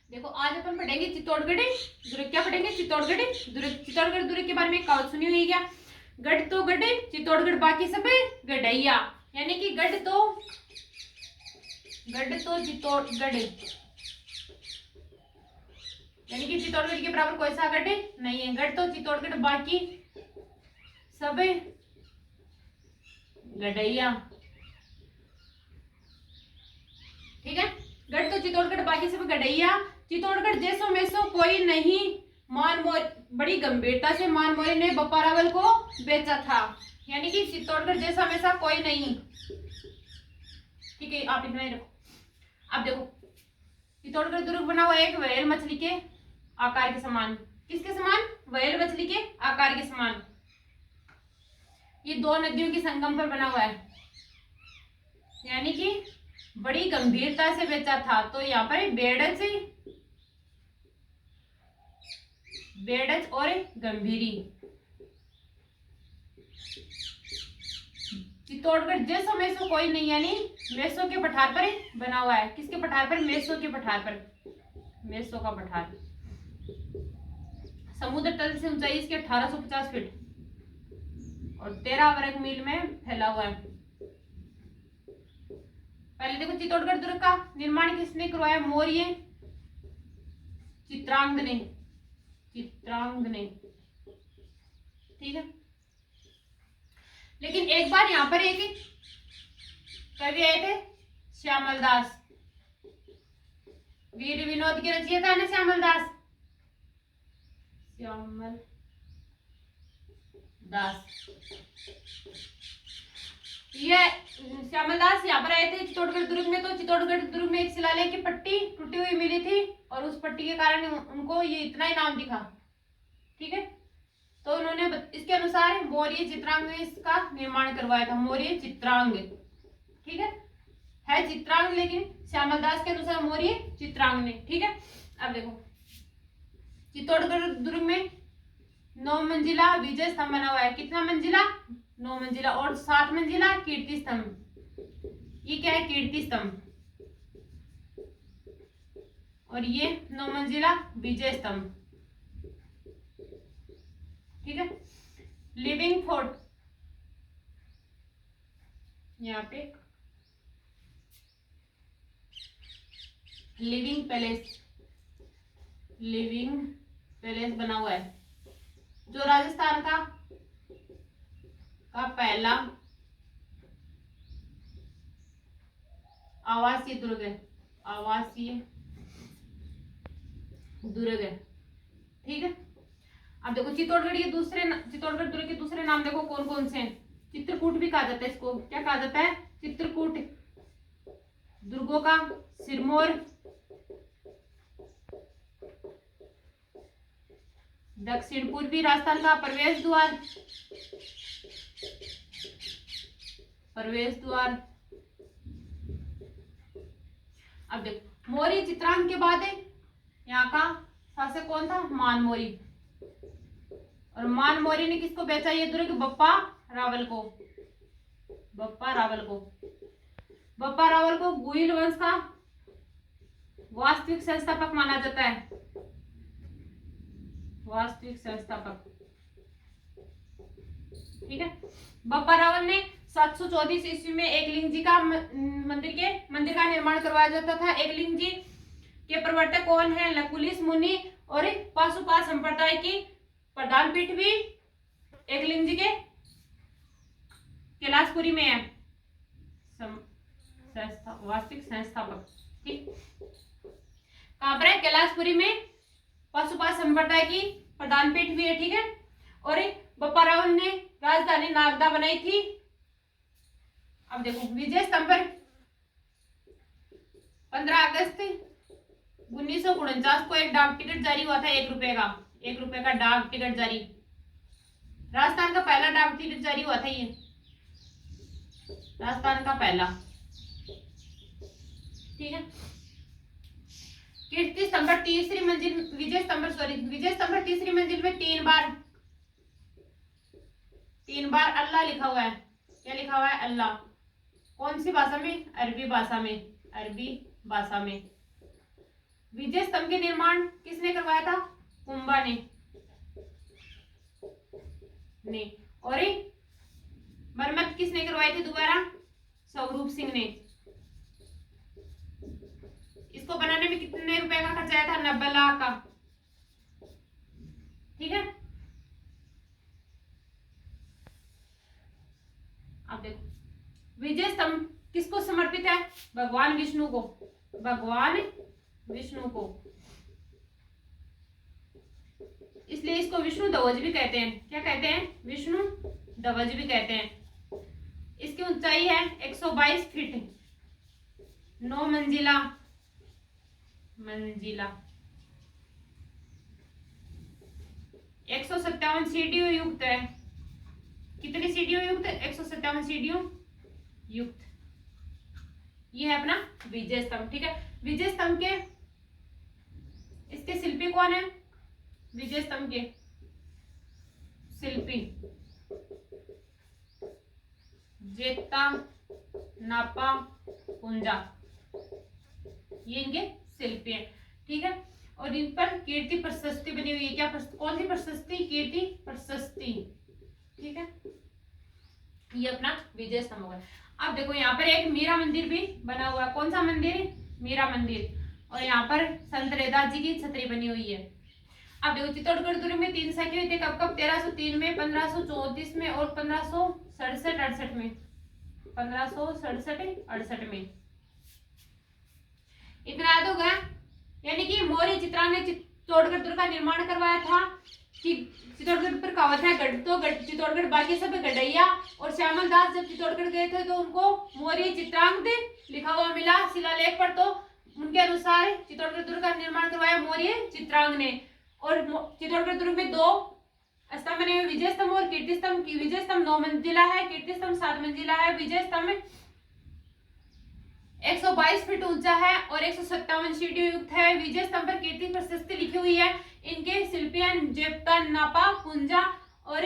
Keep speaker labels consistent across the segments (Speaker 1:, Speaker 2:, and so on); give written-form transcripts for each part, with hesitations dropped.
Speaker 1: देखो आज अपन पढ़ेंगे चित्तौड़गढ़ी दुर्ग। क्या पढ़ेंगे? चित्तौड़गढ़ी दुर्ग। चित्तौड़गढ़ दुर्ग के बारे में कहावत सुनी हुई क्या? गढ़ तो गढ़ चित्तौड़गढ़ बाकी सब गढ़ैया। यानी कि गढ़ तो चित्तौड़गढ़, यानी कि चित्तौड़गढ़ के बराबर कोई सा गढ़ नहीं है। गढ़ तो चित्तौड़गढ़ बाकी सब गढ़ैया। ठीक है, गढ़ तो चित्तौड़गढ़ बाकी सब गढ़ैया। चित्तौड़गढ़ जैसो में सो कोई नहीं, मान मोर बड़ी गंभीरता से मान मोरी ने बप्पा रावल को बेचा था। यानी कि चित्तौड़गढ़ जैसा में कोई नहीं। ठीक है, आप इतना ही रखो। अब देखो, चित्तौड़गढ़ दुर्ग बना हुआ एक व्हेल मछली के आकार के समान। किसके समान? व्हेल मछली के आकार के समान। ये दो नदियों के संगम पर बना हुआ है, यानी कि बड़ी गंभीरता से बेचा था। तो यहाँ पर बेड़च और गंभीरी। चित्तौड़गढ़ जैसो मेसो कोई नहीं, यानी मेसो के पठार पर बना हुआ है। किसके पठार पर? मेसो के पठार पर। मेसो का पठार। समुद्र तल से ऊंचाई इसकी 1850 फीट और 13 वर्ग मील में फैला हुआ है। पहले देखो, चित्तौड़गढ़ दुर्ग का निर्माण किसने करवाया? मौर्य चित्रांगद ने। ठीक है, लेकिन एक बार यहाँ पर एक कवि आए थे, श्यामल दास। वीर विनोद के रचयिता ने श्यामल दास। ये श्यामल दास यहाँ पर आए थे चित्तौड़गढ़ दुर्ग में। तो चित्तौड़गढ़ दुर्ग में एक शिलालेख की पट्टी टूटी हुई मिली थी और उस पट्टी के कारण उनको ये इतना ही नाम दिखा। ठीक है, तो उन्होंने इसके अनुसार मौर्य चित्रांग ने इसका निर्माण करवाया था। मौर्य चित्रांग, ठीक है चित्रांग, लेकिन श्यामल दास के अनुसार मौर्य चित्रांग ने। ठीक है, अब देखो, चित्तौड़गढ़ दुर्ग में 9 मंजिला विजय स्तंभ बना हुआ है। कितना मंजिला? 9 मंजिला। और 7 मंजिला कीर्ति स्तंभ। ये क्या है? कीर्ति स्तंभ। और ये 9 मंजिला विजय स्तंभ। ठीक है, लिविंग फोर्ट, यहाँ पे लिविंग पैलेस बना हुआ है, जो राजस्थान का पहला आवासीय दुर्ग है। ठीक है, अब देखो, चित्तौड़गढ़ दुर्ग के दूसरे नाम देखो कौन कौन से हैं। चित्रकूट भी कहा जाता है इसको। क्या कहा जाता है? चित्रकूट। दुर्गों का सिरमौर, दक्षिण पूर्वी राजस्थान का प्रवेश द्वार। अब देखो, मौर्य चित्रांग के बाद यहाँ का शासक कौन था? मान मौर्य। और मान मौर्य ने किसको बेचा ये दुर्ग? बप्पा रावल को। बप्पा रावल को गुइल वंश का वास्तविक संस्थापक माना जाता है। ठीक है, बप्पा रावल ने 734 ईस्वी में एकलिंग जी का मंदिर का निर्माण करवाया जाता था। एकलिंग जी के प्रवर्तक कौन है? लकुलिश मुनि और पाशुपात संप्रदाय की प्रधान पीठ भी एकलिंग जी के कैलाशपुरी में है। वास्तविक संस्थापक। ठीक, कहां पर है? कैलाशपुरी में पाशुपात संप्रदाय की प्रधान पीठ भी है। ठीक है, और बप्पा रावल ने राजधानी नागदा बनाई थी। अब देखो, विजय स्तंभ पर 15 अगस्त 1949 को एक डाक टिकट जारी हुआ था। 1 रुपए का डाक टिकट जारी। राजस्थान का पहला डाक टिकट जारी हुआ था ये। राजस्थान का पहला। ठीक है, कीर्ति स्तंभ पर तीसरी मंजिल, विजय स्तंभ पर तीसरी मंजिल में 3 बार अल्लाह लिखा हुआ है। क्या लिखा हुआ है? अल्लाह। कौन सी भाषा में? अरबी भाषा में। विजय स्तंभ के निर्माण किसने करवाया था? कुंभा ने। और मरम्मत किसने करवाई थी दोबारा? स्वरूप सिंह ने। इसको बनाने में कितने रुपए का खर्चा आया था? 90 लाख का। ठीक है, अब देखो विजय स्तंभ किसको समर्पित है? भगवान विष्णु को। भगवान विष्णु को, इसलिए इसको विष्णु ध्वज भी कहते हैं। क्या कहते हैं? विष्णु ध्वज भी कहते हैं। इसकी ऊंचाई है 122 फीट, 9 मंजिला। 157 सीढ़ियों युक्त है। कितनी सीढ़ियों युक्त? 157 सीढ़ियों युक्त। ये है अपना विजय स्तंभ। ठीक है, विजय स्तंभ के इसके शिल्पी कौन है? विजय स्तंभ के शिल्पी जेता नापा पुंजा, ये इनके शिल्पी है। ठीक है, और इन पर कीर्ति प्रशस्ति बनी हुई है। क्या कौन सी प्रशस्ति? कीर्ति प्रशस्ति। ठीक है, ये अपना विजय स्तंभ होगा। अब देखो यहाँ पर एक मीरा मंदिर भी बना हुआ है। कौन सा मंदिर? मीरा मंदिर। और यहाँ पर संत रैदास जी की छतरी बनी हुई है। अब देखो चित्तौड़गढ़ दुर्ग में 3 साके हुए थे। कब कब? 1303 में, 1534 में और 1567-68 में। 1567-68 में। इतना याद होगा। यानी कि मौर्य चित्रांग ने चित्तौड़गढ़ दुर्ग का निर्माण करवाया था। कि चित्तौड़गढ़ पर कहावत है गढ़ तो चित्तौड़गढ़ बाकी सब गढ़ैया। और श्यामल दास जब चित्तौड़गढ़ गए थे तो उनको मौर्य चित्रांग लिखा हुआ मिला शिलालेख पर, तो उनके अनुसार चित्तौड़गढ़ दुर्ग का निर्माण करवाया मौर्य चित्रांग ने। और चित्तौड़गढ़ दुर्ग में 2 स्तंभ बने हुए, विजय स्तंभ और कीर्ति स्तंभ। विजय स्तंभ 9 मंजिला है, कीर्ति स्तंभ 7 मंजिला है। विजय स्तंभ 122 फीट ऊंचा है और 157 सीढ़ियों युक्त है। विजय स्तंभ पर कीर्ति प्रशस्ति लिखी हुई है। इनके शिल्पी जेप्ता नापा पुंजा। और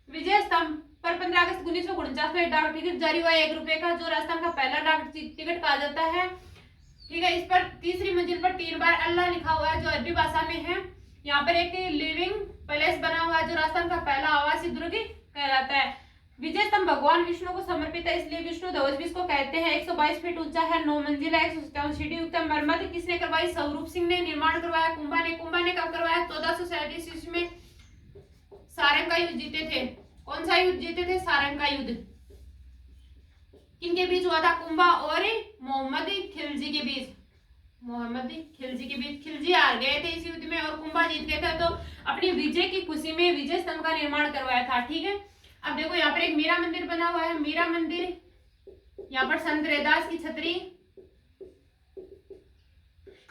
Speaker 1: विजय स्तंभ पर 15 अगस्त 1949 में डाक टिकट जारी हुआ 1 रुपए का, जो राजस्थान का पहला डाक टिकट कहा जाता है। ठीक है, इस पर तीसरी मंजिल पर 3 बार अल्लाह लिखा हुआ है, जो अरबी भाषा में है। यहाँ पर एक लिविंग पैलेस बना हुआ है, जो राजस्थान का पहला आवासीय दुर्ग कहलाता है। विजय स्तंभ भगवान विष्णु को समर्पित है, इसलिए विष्णु ध्वज भी इसको कहते हैं। 122 फीट ऊंचा है, 9 मंजिला, 157 सीढ़ी युक्त है। मरम्मत किसने करवाई? स्वरूप सिंह ने। निर्माण करवाया कुंभा ने। कुंभा ने कब करवाया? 1437 ईस्वी में सारंग का युद्ध जीते थे। कौन सा युद्ध जीते थे? सारंग का युद्ध। किनके बीच हुआ था? कुंभा और मोहम्मद खिलजी के बीच। मोहम्मद खिलजी के बीच। खिलजी हार गए थे इस युद्ध में और कुंभा जीत गए थे, तो अपनी विजय की खुशी में विजय स्तंभ का निर्माण करवाया था। ठीक है, अब देखो यहाँ पर एक मीरा मंदिर बना हुआ है। मीरा मंदिर, यहाँ पर संत रैदास की छतरी,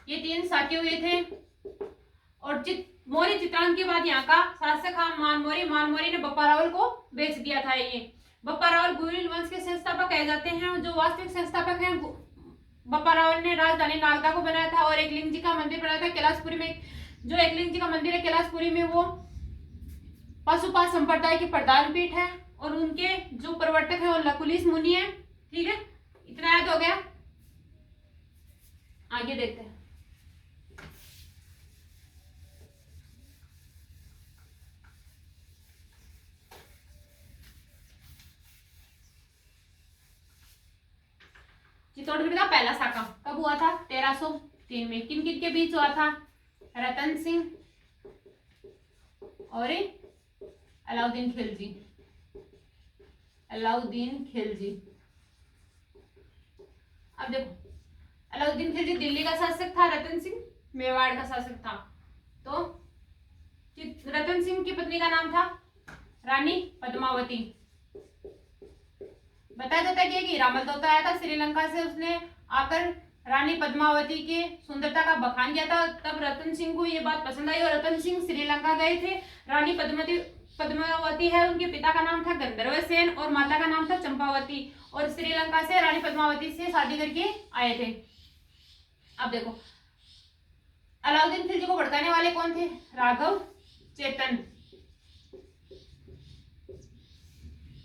Speaker 1: ये 3 साके हुए थे। और मौर्य चित्रांग के बाद यहाँ का शासक मानमौरी ने बप्पा रावल को बेच दिया था। ये बप्पा रावल गुरिल वंश के संस्थापक कहे जाते हैं। जो वास्तविक संस्थापक हैं, बप्पा रावल ने राजधानी नालंदा को बनाया था और एकलिंग जी का मंदिर बनाया था कैलाशपुरी में। जो एकलिंग जी का मंदिर है कैलाशपुरी में, वो पशुपात संप्रदाय की प्रधान पीठ है और उनके जो प्रवर्तक है वो लकुलिस मुनि है। ठीक है, इतना याद हो गया। आगे देखते हैं। चित्तौड़गढ़ का पहला साका कब हुआ था? 1303 में। किन किन के बीच हुआ था? रतन सिंह और अलाउद्दीन खिलजी। अलाउद्दीन खिलजी। अब देखो, अलाउद्दीन खिलजी दिल्ली का शासक था, रतन सिंह मेवाड़ का शासक था। तो रतन सिंह की पत्नी का नाम था रानी पद्मावती। बताया जाता है कि रामल दौता आया था श्रीलंका से, उसने आकर रानी पद्मावती के सुंदरता का बखान किया था। तब रतन सिंह को ये बात पसंद आई और रतन सिंह श्रीलंका गए थे। रानी पद्मावती है, उनके पिता का नाम था गंधर्व सेन और माता का नाम था चंपावती, और श्रीलंका से रानी पद्मावती से शादी करके आए थे। अब देखो, अलाउद्दीन खिलजी को भड़काने वाले कौन थे? राघव चेतन।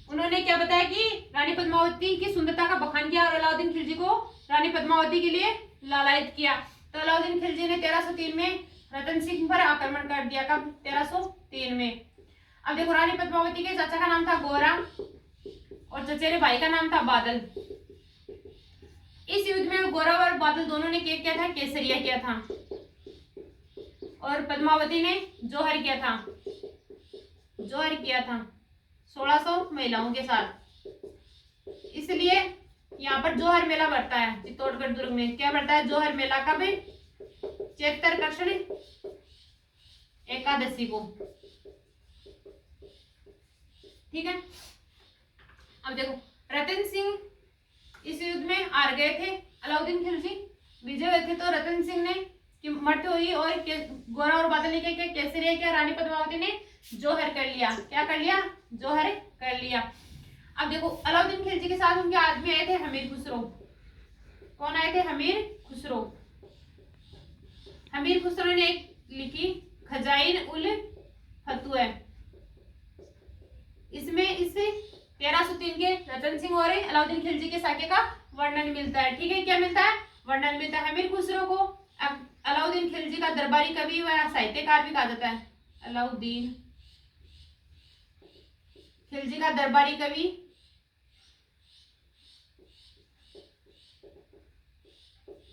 Speaker 1: उन्होंने क्या बताया कि रानी पद्मावती की सुंदरता का बखान किया और अलाउद्दीन खिलजी को रानी पद्मावती के लिए लालायित किया। तो अलाउद्दीन खिलजी ने 1303 में रतन सिंह पर आक्रमण कर दिया। कब? 1303 में। अब देखो, रानी पद्मावती के चाचा का नाम था गोरा और चचेरे भाई का नाम था बादल। इस युद्ध में गोरा और बादल दोनों ने क्या किया था? केसरिया किया था। और पद्मावती ने जौहर किया था। जौहर किया था 1600 महिलाओं के साथ। इसलिए यहाँ पर जौहर मेला बढ़ता है चित्तौड़गढ़ दुर्ग में। क्या बढ़ता है? जौहर मेला। कब? चैत्र कृष्ण एकादशी को। ठीक है। अब देखो, रतन सिंह इस युद्ध में हार गए थे, अलाउद्दीन खिलजी विजय हुए थे। तो रतन सिंह ने की मृत्यु हुई और गोरा और बादल ने क्या किया? केसरिया किया। रानी पद्मावती ने जौहर कर लिया। क्या कर लिया? जौहर कर लिया। अब देखो, अलाउद्दीन खिलजी के साथ उनके आदमी आए थे हमीर खुसरो। कौन आए थे? हमीर खुसरो। हमीर खुसरो ने एक लिखी खजाइन उल फतुह। इसमें इस 1303 के रतन सिंह और अलाउद्दीन खिलजी के साके का वर्णन मिलता है। ठीक है, क्या मिलता है? वर्णन मिलता है। हमीर खुसरो को अब अलाउद्दीन खिलजी का दरबारी कवि व साहित्यकार भी कहा जाता है। अलाउद्दीन खिलजी का दरबारी कवि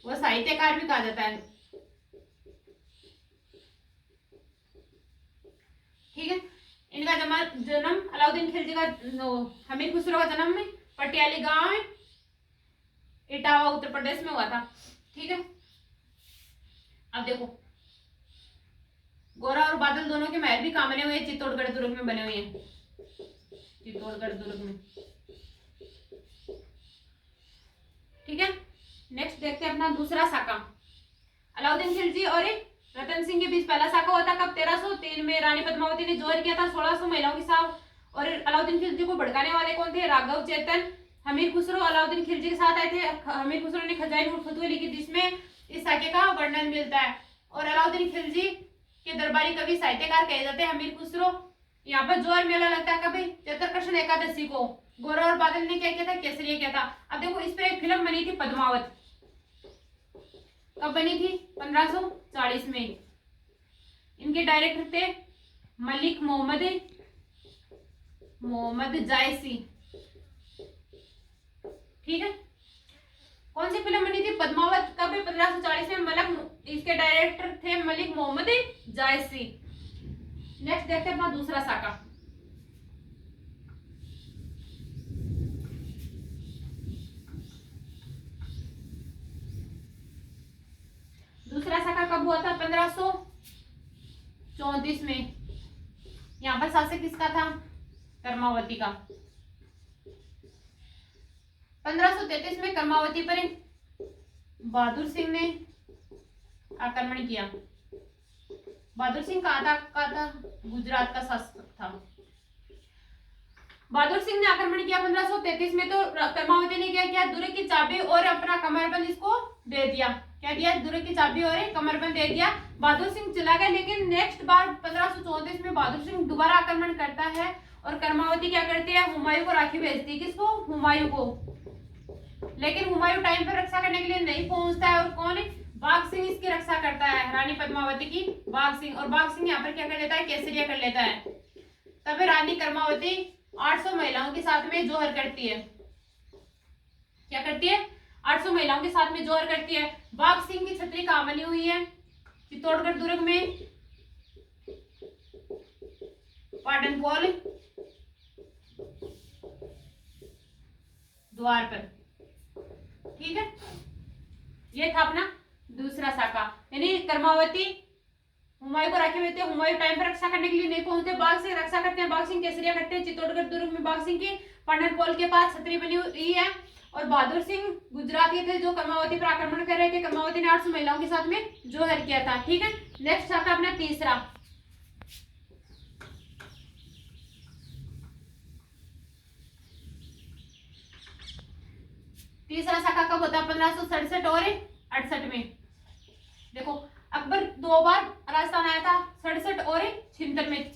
Speaker 1: वो साहित्यकार भी कहा जाता है। ठीक है। इनका जन्म अलाउद्दीन खिलजी का हमीर खुसरो का जन्म में पटियाली गांव में इटावा उत्तर प्रदेश में हुआ था। ठीक है। अब देखो, गोरा और बादल दोनों के महल भी कहाँ बने हुए हैं? चित्तौड़गढ़ दुर्ग में बने हुए हैं। चित्तौड़गढ़ दुर्ग में। ठीक है। नेक्स्ट देखते हैं अपना दूसरा साका। अलाउद्दीन खिलजी और रतन सिंह के बीच पहला साका हुआ था। कब? 1303 में। रानी पद्मावती ने जौहर किया था 1600 महिलाओं के साथ। और अलाउद्दीन खिलजी को भड़काने वाले कौन थे? राघव चेतन, हमीर खुसरो अलाउद्दीन खिलजी के साथ आए थे। हमीर खुसरो ने खजाइन उल फतुह लिखी जिसमें इस साके का वर्णन मिलता है। और अलाउद्दीन खिलजी के दरबारी कवि साहित्यकार कहे जाते हैं हमीर खुसरो। यहाँ पर जौहर मेला लगता है। कभी? चैत्र कृष्ण एकादशी को। गोरा और बादल ने क्या किया था? केसरिया किया था। अब देखो, इस पर एक फिल्म बनी थी पद्मावत। कब बनी थी? 1540 में। इनके डायरेक्टर थे मलिक मोहम्मद जायसी। ठीक है। कौन सी फिल्म बनी थी? पद्मावत। कब? 1540 में। इसके डायरेक्टर थे मलिक मोहम्मद जायसी। नेक्स्ट देखते हैं अपना दूसरा साका। दूसरा साका कब हुआ था? 1534 में। यहाँ पर शासक किसका था? कर्मावती का। 1533 में कर्मावती पर बहादुर सिंह ने आक्रमण किया। बहादुर सिंह कहाँ था? गुजरात का शासक था। बहादुर सिंह ने आक्रमण किया 1533 में। तो कर्मावती ने क्या किया? दुर्ग की चाबी और अपना कमरबंद इसको दे दिया। क्या दिया? दुर्ग की चाबी और कमरबंद दे दिया। बहादुर सिंह चला गया। लेकिन नेक्स्ट बार 1534 में बहादुर सिंह दोबारा आक्रमण करता है और कर्मावती क्या करती है? हुमायूं को राखी भेजती है। किसको? हुमायूं को। लेकिन हुमायूं टाइम पर रक्षा करने के लिए नहीं पहुंचता है। और कौन? बाघ सिंह इसकी रक्षा करता है, रानी पद्मावती की। बाघ सिंह। और बाघ सिंह यहाँ पर क्या कर लेता है? केसरिया कर लेता है। तब रानी कर्मावती 800 महिलाओं के साथ में जौहर करती है। क्या करती है? 800 महिलाओं के साथ में जौहर करती है। बाघ सिंह की छतरी कहाँ बनी हुई है? चित्तौड़गढ़ दुर्ग में पाटनपोल द्वार पर। ठीक है। ये था अपना दूसरा साका। यानी कर्मावती हुमायूं को राखी भेजते हैं। हुमायूं टाइम पर रक्षा करने के लिए नहीं पहुंचते। बाघ सिंह रक्षा करते हैं। बाघ सिंह केसरिया करते हैं। चित्तौड़गढ़ दुर्ग में बाघ सिंह की पाटनपोल के पास छतरी बनी हुई है। और बहादुर सिंह गुजरात के थे जो कर्मावती पर आक्रमण कर रहे थे। कर्मावती ने 800 महिलाओं के साथ में जौहर किया था। ठीक है। नेक्स्ट साका अपना तीसरा। तीसरा साका कब होता है? 1567 और 68 में। देखो, अकबर 2 बार राजस्थान आया था, 67 और 76 में।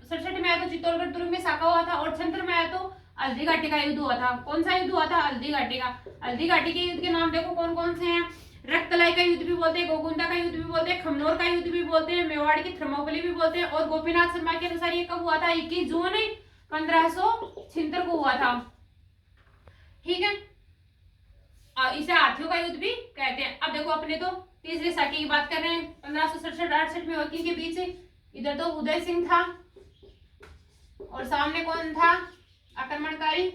Speaker 1: 67 में आया तो चित्तौड़गढ़ दुर्ग में साका हुआ था। और 76 में आया तो हल्दी घाटी का युद्ध हुआ था। कौन सा युद्ध हुआ था? हल्दी घाटी का। हल्दी घाटी के युद्ध के नाम देखो कौन कौन से हैं। रक्तलाई का युद्ध भी बोलते हैं, गोगुंदा का युद्ध भी बोलते हैं, खमनोर का युद्ध भी बोलते हैं, मेवाड़ की थर्मोपली भी बोलते हैं। और गोपीनाथ शर्मा के अनुसार ये कब हुआ था? 21 जून 1576 को हुआ था। ठीक है, इसे हाथियों का युद्ध भी कहते हैं। अब देखो अपने तो तीसरे साके की बात कर रहे हैं। 1567-68 में वकील के बीच इधर तो उदय सिंह था और सामने कौन था? आक्रमणकारी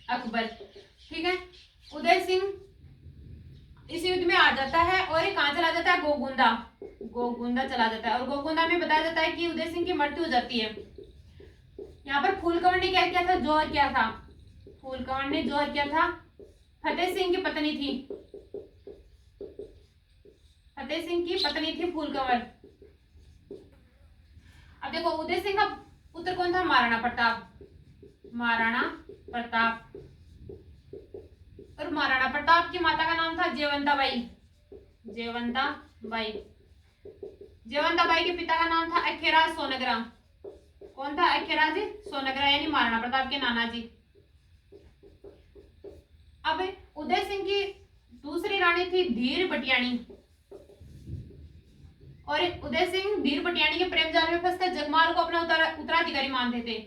Speaker 1: अकबर। ठीक है, उदय सिंह इस युद्ध में आ जाता है और ये कहां चला जाता है? गोगुंदा। गोगुंदा चला जाता है और गोगुंदा में बताया जाता है कि उदय सिंह की मृत्यु हो जाती है। यहाँ पर फूलकवण ने क्या किया था? जौहर किया था। फूलकवण ने जौहर किया था। फतेह सिंह की पत्नी थी, फतेह सिंह की पत्नी थी फूलकवण। अब देखो उदय सिंह का पुत्र कौन था? महाराणा प्रताप। महाराणा प्रताप। और महाराणा प्रताप की माता का नाम था Jaiwanta by. Jaiwanta by. Jaiwanta by के पिता का नाम था अखेराज सोनग्रा। कौन था? अखेराज सोनग्रा, यानी महाराणा प्रताप के नाना जी। अब उदय सिंह की दूसरी रानी थी धीर बटियाणी और उदय सिंह धीर बटियाणी के प्रेम जाल में फंसते जगमाल को अपना उत्तराधिकारी मानते थे,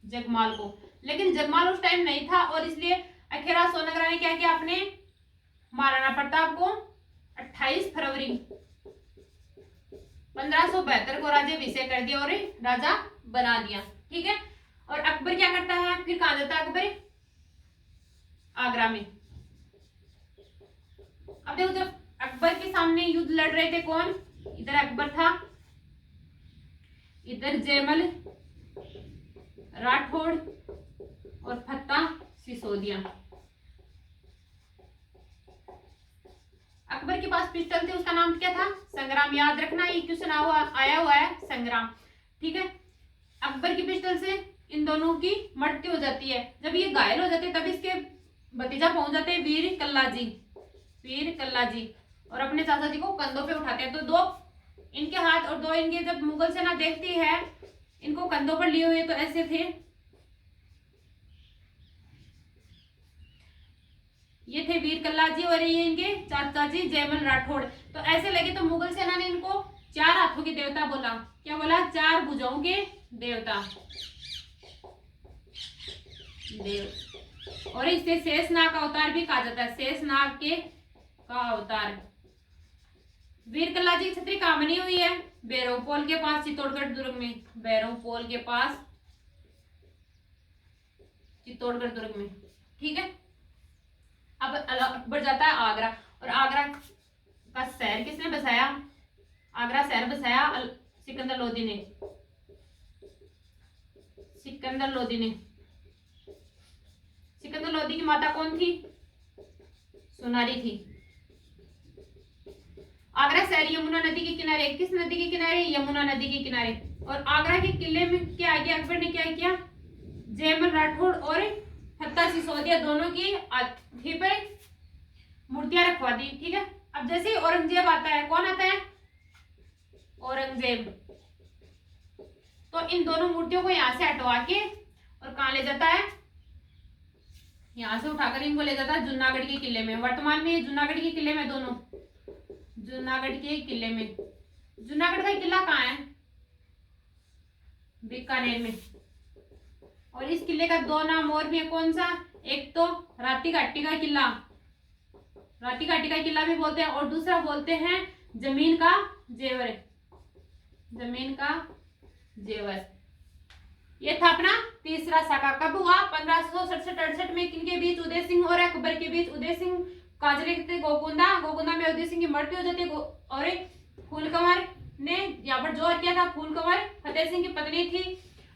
Speaker 1: जगमाल को। लेकिन जगमाल उस टाइम नहीं था और इसलिए अखेराज सोनग्रा ने क्या किया? अपने महाराणा प्रताप को 28 फरवरी 1572 को राज्याभिषेक कर दिया और राजा बना दिया। ठीक है, और अकबर क्या करता है? फिर कहां जाता है अकबर? आगरा में। अब देखो जब अकबर के सामने युद्ध लड़ रहे थे कौन? इधर अकबर था, इधर जयमल राठौड़ और फत्ता सिसोदिया। अकबर के पास पिस्टल थी, उसका नाम क्या था? संग्राम। याद रखना ये क्वेश्चन आया हुआ है, संग्राम। ठीक है, अकबर की पिस्टल से इन दोनों की मृत्यु हो जाती है। जब ये घायल हो जाते हैं तब इसके भतीजा पहुंच जाते हैं वीर कल्ला जी। वीर कल्ला जी और अपने चाचा जी को कंधों पे उठाते हैं। तो दो इनके हाथ और दो इनके, जब मुगल सेना देखती है इनको कंधों पर लिए हुए, तो ऐसे थे, ये थे वीर कल्ला जी और ये इनके चाचा जी जयमल राठौड़। तो ऐसे लगे तो मुगल सेना ने इनको 4 हाथों के देवता बोला। क्या बोला? 4 भुजाओं के देवता देव। और इसे शेषनाग का अवतार भी कहा जाता है, शेषनाग के का अवतार। वीर कल्ला जी की छतरी कहां बनी हुई है? बैरोपोल के पास, चित्तौड़गढ़ दुर्ग में। बैरोपोल के पास चित्तौड़गढ़ दुर्ग में। ठीक है, अब अकबर जाता है आगरा और आगरा का शहर किसने बसाया? आगरा शहर बसाया सिकंदर लोदी ने। सिकंदर लोदी ने। सिकंदर लोदी की माता कौन थी? सुनारी थी। आगरा शहर यमुना नदी के किनारे। किस नदी के किनारे? यमुना नदी के किनारे। और आगरा के किले में क्या किया अकबर ने? क्या किया? जयमल राठौड़ और फत्ता सिसोदिया दोनों की अर्थी पर मूर्तियां रखवा दी। ठीक है, अब जैसे ही औरंगजेब आता है, कौन आता है? औरंगजेब। तो इन दोनों मूर्तियों को यहां से हटवा के और कहां ले जाता है? यहां से उठाकर इनको ले जाता है जूनागढ़ के किले में। वर्तमान में ये जूनागढ़ के किले में, दोनों जूनागढ़ के किले में। जूनागढ़ का किला कहाँ है? बीकानेर में। और इस किले का 2 नाम और भी है, कौन सा? एक तो राती घाटी का किला, राती घाटी का किला भी बोलते हैं, और दूसरा बोलते हैं जमीन का जेवर। जमीन का जेवर। ये था अपना तीसरा साका। कब हुआ? 1567-68 में। किनके बीच? उदय सिंह और अकबर के बीच। उदय सिंह काजरे के गोगुंदा, गोगुंदा में उदय सिंह की मृत्यु हो जाती है और फूलकंवर ने यहाँ पर जोर किया था। फूलकंवर फतेह सिंह की पत्नी थी।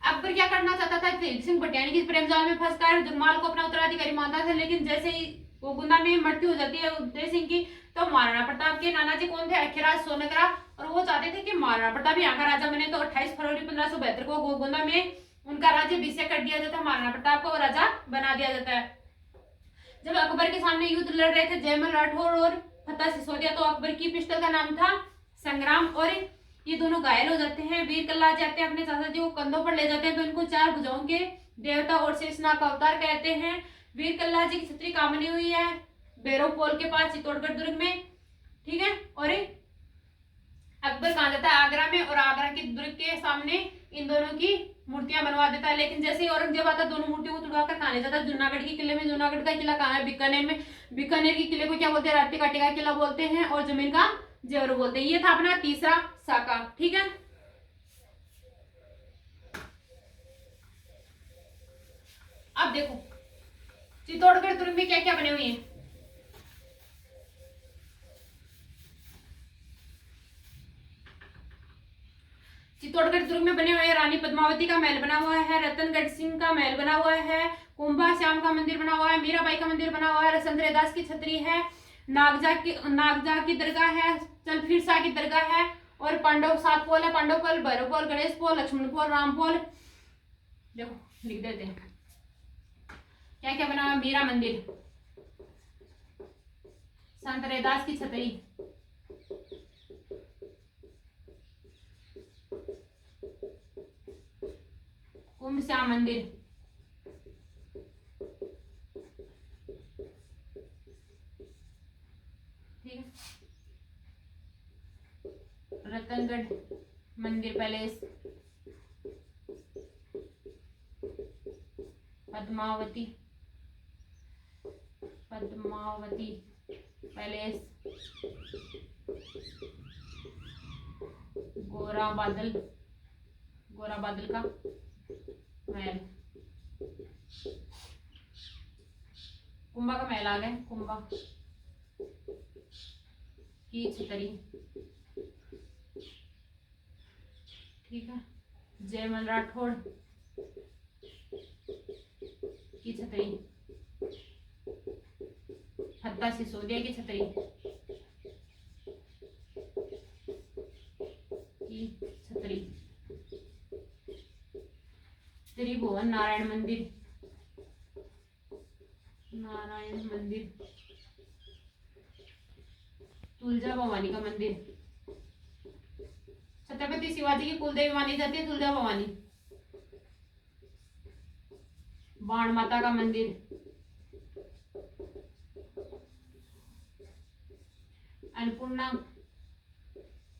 Speaker 1: अकबर क्या करना चाहता था? धीर सिंह बटियाणी की प्रेम जाल में फंसकर जगमाल को अपना उत्तराधिकारी मानता था। लेकिन जैसे ही गोगुंदा में मृत्यु हो जाती है उदय सिंह की, तो महाराणा प्रताप के नाना जी कौन थे? अखेराज सोनग्रा। और वो चाहते थे कि महाराणा प्रताप यहाँ का राजा बने। तो 28 फरवरी 1572 को गोगुंदा में उनका राज्याभिषेक कर दिया जाता है। महाराणा प्रताप को राजा बना दिया जाता है। जब अकबर के सामने युद्ध लड़ रहे थे जयमल राठौर और फत्ता सिसोदिया, तो अकबर की पिस्टल का नाम था संग्राम। और ये दोनों घायल हो जाते हैं। वीर कल्ला जाते हैं, अपने चाचा जी को कंधों पर ले जाते हैं। तो इनको 4 भुजाओं के देवता और शेषनाग का अवतार कहते हैं। वीर कल्ला जी की छतरी कहां बनी हुई है? भैरव पोल के पास चित्तौड़गढ़ दुर्ग में, ठीक है। और अकबर कहाँ जाता है, आगरा में, और आगरा के दुर्ग के सामने इन दोनों की मूर्तियां बनवा देता है। लेकिन जैसे ही औरंगजेब आता, दोनों मूर्तियों को तुड़वाकर कहा ले जाता है जूनागढ़ के किले में। जूनागढ़ का किला कहाँ है, बीकानेर में। बीकानेर के किले को क्या बोलते हैं, राती काटी का किला बोलते हैं, और जमीन का जेवर बोलते हैं। ये था अपना तीसरा साका, ठीक है। अब देखो चित्तौड़गढ़ दुर्ग में क्या क्या बने हुए हैं। चित्तौड़गढ़ दुर्ग में बने हुए हैं, रानी पद्मावती का महल बना हुआ है, रतनगढ़ सिंह का महल बना हुआ है, कुंभा श्याम का मंदिर बना हुआ है, मीराबाई का मंदिर बना हुआ है, रसंद्रदास की छतरी है, नागजा की दरगाह है, चलफिरसा की दरगाह है, और पांडव 7 पोल है, पांडव पोल, भैरव पोल, गणेश पोल, लक्ष्मण पोल, राम पोल। देखो लिख देते हैं क्या क्या बना हुआ है। मीरा मंदिर, संत रैदास की छतरी, कुंभ श्याम मंदिर, ठीक है, रतनगढ़ मंदिर पैलेस, पद्मावती पैलेस, गोरा बादल का महल, कुंभा का महल आ गए, कुंभा की छतरी, ठीक है, जयमल राठौड़ की छतरी, हत्ता सिसोदिया की छतरी की छतरी, त्रिभुवन नारायण मंदिर, तुलजा भवानी का मंदिर, छत्रपति शिवाजी की कुलदेवी मानी जाती है तुलजा भवानी, बाण माता का मंदिर, अन्नपूर्णा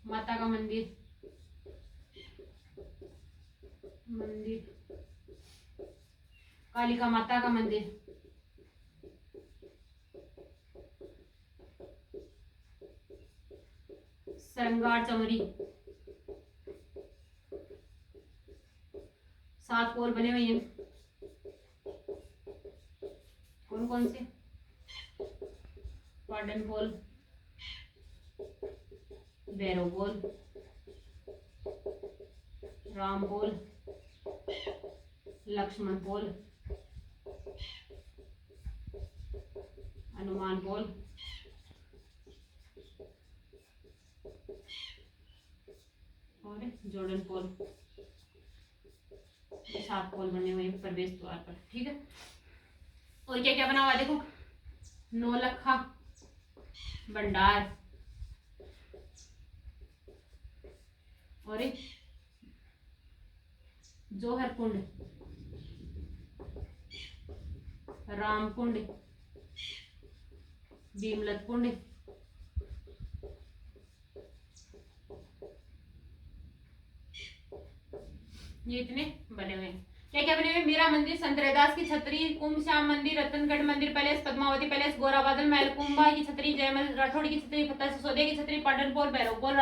Speaker 1: माता का मंदिर, कालिका माता का मंदिर, श्रृंगार चमरी, 7 पोल बने हुए हैं। कौन कौन से, पाटन पोल, भैरव पोल, राम पोल, लक्ष्मण पोल, हनुमान पोल, और जोर्डन पोल। 7 पोल बने हुए हैं प्रवेश द्वार पर, ठीक है। और क्या क्या बना हुआ है देखो, नौलखा भंडार, और एक जोहर कुंड, राम कुंड, भीमलत कुंड, ये इतने बने हुए हैं। क्या क्या बने हुए, मीरा मंदिर, संत रैदास की छतरी, कुंभ श्याम मंदिर, रतनगढ़ मंदिर पैलेस, पद्मावती पैलेस, गोरा बादल महल, कुंभा की छतरी, जयमल राठौड़ की छतरी, फत्ता सिसोदिया की छतरी, पाटन पोल, भैरव पोल,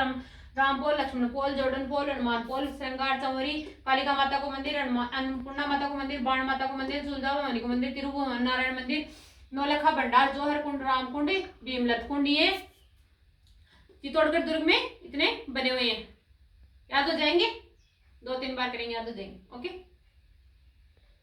Speaker 1: राम पोल, लक्ष्मण पोल, जोर्डन पोल, हनुमान पोल, श्रृंगार चौरी, कालिका माता को मंदिर, अन्नपूर्णा माता को मंदिर, बाण माता को मंदिर, तुलजा भवानी को मंदिर, तिरुभुवन नारायण मंदिर, नौलखा भंडार, जोहर कुंड, राम कुंड, भीमलत कुंड। ये चित्तौड़गढ़ दुर्ग में इतने बने हुए हैं। याद हो जाएंगे, 2-3 बार करेंगे, याद हो जाएंगे। ओके।